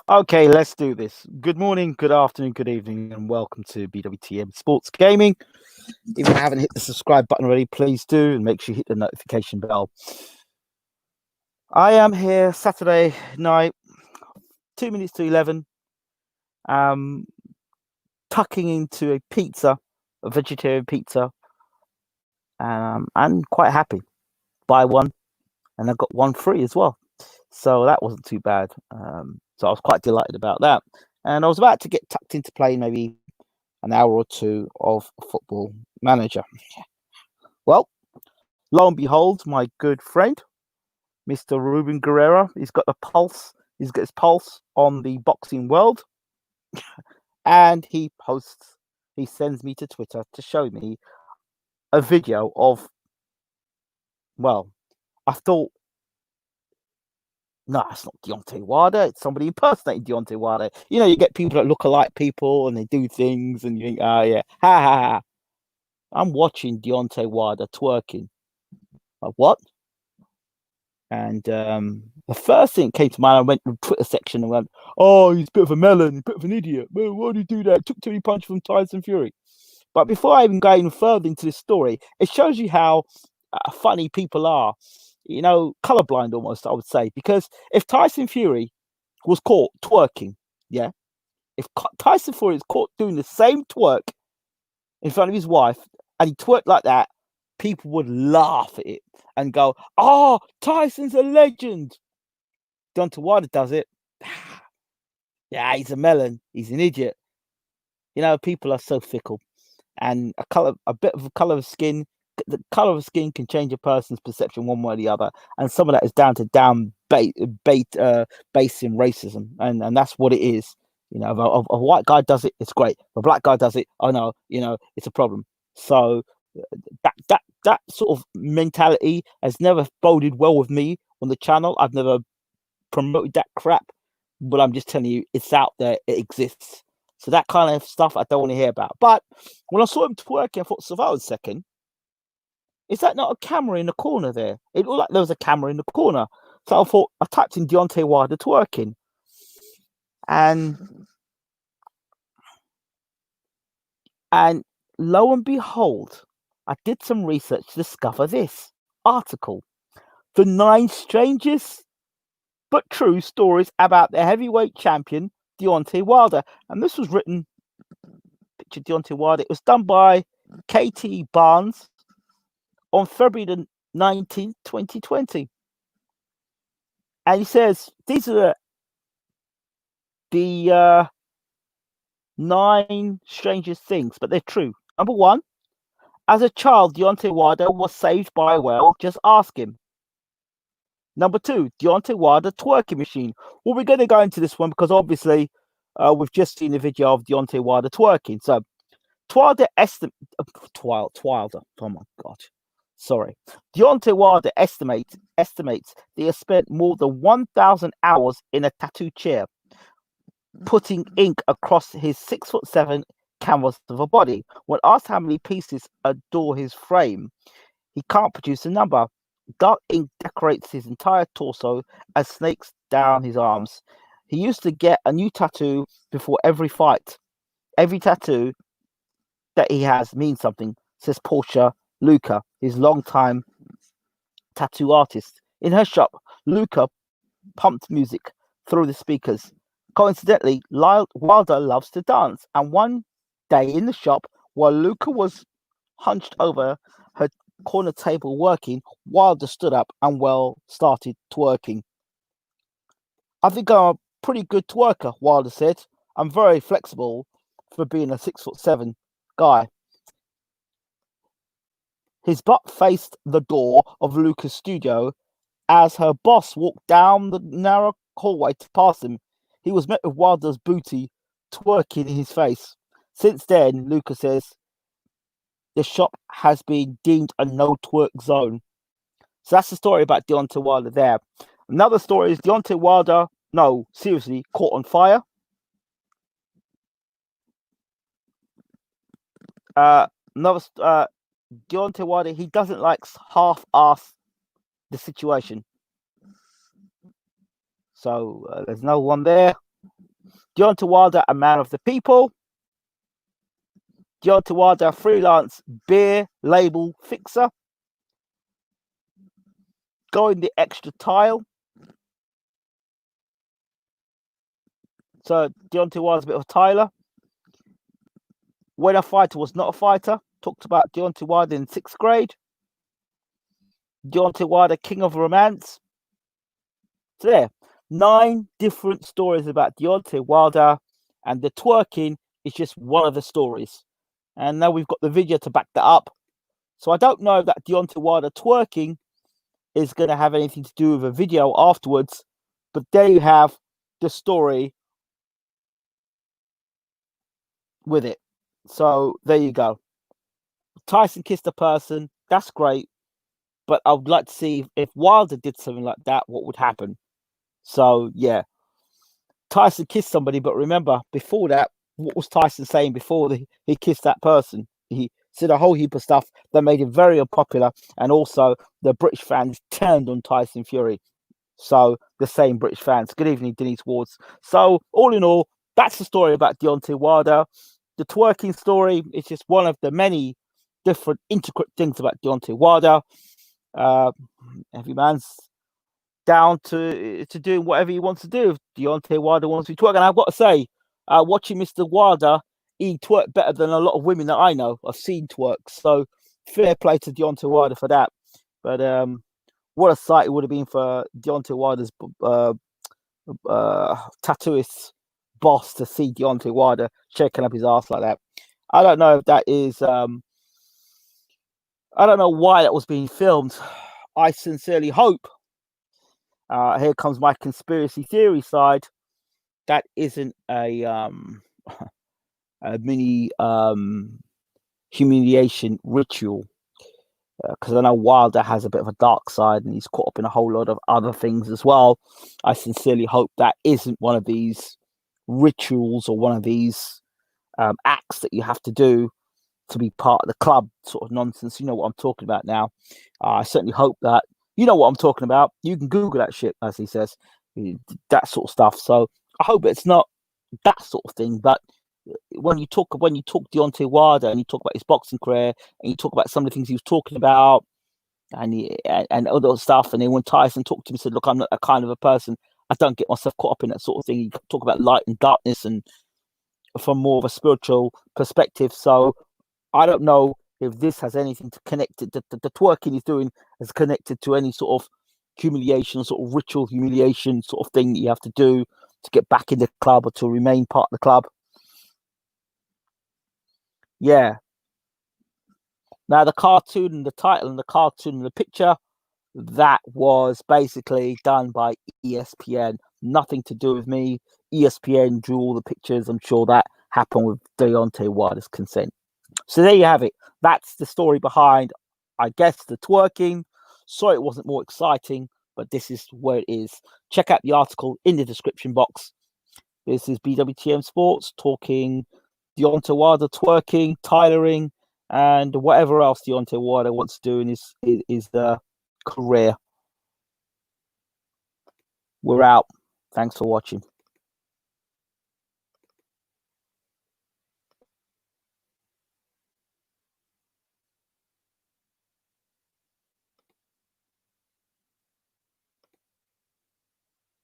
Okay, let's do this. Good morning, good afternoon, good evening, and welcome to BWTM Sports Gaming. If you haven't hit the subscribe button already, please do, and make sure you hit the notification bell. I am here Saturday night, 2 minutes to 11, um, tucking into a pizza, a vegetarian pizza, and quite happy. Buy one, and I got one free as well. So that wasn't too bad. So I was quite delighted about that. And I was about to get tucked into playing maybe an hour or two of Football Manager. Well, lo and behold, my good friend, Mr. Ruben Guerrero, he's got the pulse. He's got his pulse on the boxing world, and he sends me to Twitter to show me a video of, well, I thought, no, it's not Deontay Wilder. It's somebody impersonating Deontay Wilder. You know, you get people that look alike people and they do things, and you think, oh, yeah, ha ha ha. I'm watching Deontay Wilder twerking. Like, what? And the first thing that came to mind, I went to the Twitter section and went, oh, he's a bit of a melon, he's a bit of an idiot. Man, why did he do that? Took too many punches from Tyson Fury. But before I even go even further into this story, it shows you how funny people are. You know, colorblind almost, I would say. Because if Tyson Fury was caught twerking, yeah, if Tyson Fury is caught doing the same twerk in front of his wife and he twerked like that, people would laugh at it and go, oh, Tyson's a legend. Deontay Wilder does it. Yeah, he's a melon. He's an idiot. You know, people are so fickle. And a bit of a color of skin, the color of skin can change a person's perception one way or the other. And some of that is down to basing racism. And that's what it is. You know, if a white guy does it, it's great. If a black guy does it, oh no, you know, it's a problem. So that sort of mentality has never boded well with me on the channel. I've never promoted that crap, but I'm just telling you, it's out there, it exists. So that kind of stuff I don't want to hear about. But when I saw him twerking, I thought, survival second, is that not a camera in the corner there? It looked like there was a camera in the corner. So I thought, I typed in Deontay Wilder twerking. And lo and behold, I did some research to discover this article. The 9 strangest but true stories about the heavyweight champion, Deontay Wilder. And this was written, picture Deontay Wilder. It was done by KT Barnes on February the 19th, 2020. And he says, these are the 9 strangest things, but they're true. Number 1, as a child, Deontay Wilder was saved by a whale. Just ask him. Number 2, Deontay Wilder twerking machine. Well, we're going to go into this one because obviously we've just seen a video of Deontay Wilder twerking. So Wilder Wilder. Oh my God. Sorry. Deontay Wilder estimates that he has spent more than 1,000 hours in a tattoo chair, putting ink across his 6'7" canvas of a body. When asked how many pieces adorn his frame, he can't produce a number. Dark ink decorates his entire torso and snakes down his arms. He used to get a new tattoo before every fight. Every tattoo that he has means something, says Portia Luca, his longtime tattoo artist. In her shop, Luca pumped music through the speakers. Coincidentally, Wilder loves to dance, and one day in the shop, while Luca was hunched over her corner table working, Wilder stood up and started twerking. I think I'm a pretty good twerker, Wilder said. I'm very flexible for being a 6'7" guy. His butt faced the door of Luca's studio as her boss walked down the narrow hallway to pass him. He was met with Wilder's booty twerking in his face. Since then, Luca says, the shop has been deemed a no-twerk zone. So that's the story about Deontay Wilder there. Another story is Deontay Wilder, no, seriously, caught on fire. Deontay Wilder, he doesn't like half-ass the situation. So there's no one there. Deontay Wilder, a man of the people. Deontay Wilder, freelance beer label fixer. Going the extra tile. So Deontay Wilder's a bit of a tiler. When a fighter was not a fighter. Talked about Deontay Wilder in 6th grade. Deontay Wilder, king of romance. So there, 9 different stories about Deontay Wilder, and the twerking is just one of the stories. And now we've got the video to back that up. So I don't know that Deontay Wilder twerking is going to have anything to do with a video afterwards, but there you have the story with it. So there you go. Tyson kissed a person. That's great. But I would like to see if Wilder did something like that, what would happen. So, yeah. Tyson kissed somebody, but remember, before that, what was Tyson saying before he kissed that person? He said a whole heap of stuff that made him very unpopular, and also the British fans turned on Tyson Fury. So, the same British fans. Good evening, Denise Wards. So, all in all, that's the story about Deontay Wilder. The twerking story is just one of the many different intricate things about Deontay Wilder. Every man's down to doing whatever he wants to do. If Deontay Wilder wants to twerk, and I've got to say, watching Mr. Wilder, he twerk better than a lot of women that I know. I've seen twerk, so fair play to Deontay Wilder for that. But what a sight it would have been for Deontay Wilder's tattooist boss to see Deontay Wilder shaking up his ass like that. I don't know if that is. I don't know why that was being filmed. I sincerely hope. Here comes my conspiracy theory side. That isn't a mini humiliation ritual, because I know Wilder has a bit of a dark side and he's caught up in a whole lot of other things as well. I sincerely hope that isn't one of these rituals or one of these acts that you have to do to be part of the club, sort of nonsense. You know what I'm talking about now. I certainly hope that you know what I'm talking about. You can Google that shit, as he says, that sort of stuff. So I hope it's not that sort of thing. But when you talk Deontay Wilder and you talk about his boxing career and you talk about some of the things he was talking about and other stuff, and then when Tyson talked to him, he said, "Look, I'm not that kind of a person. I don't get myself caught up in that sort of thing." You talk about light and darkness and from more of a spiritual perspective. So I don't know if this has anything to connect it. The twerking he's doing is connected to any sort of humiliation, sort of ritual humiliation sort of thing that you have to do to get back in the club or to remain part of the club. Yeah. Now the cartoon and the title and the cartoon and the picture, that was basically done by ESPN. Nothing to do with me. ESPN drew all the pictures. I'm sure that happened with Deontay Wilder's consent. So there you have it. That's the story behind, I guess, the twerking. Sorry it wasn't more exciting, but this is where it is. Check out the article in the description box. This is BWTM Sports talking Deontay Wilder twerking, tailoring, and whatever else Deontay Wilder wants to do in his career. We're out. Thanks for watching.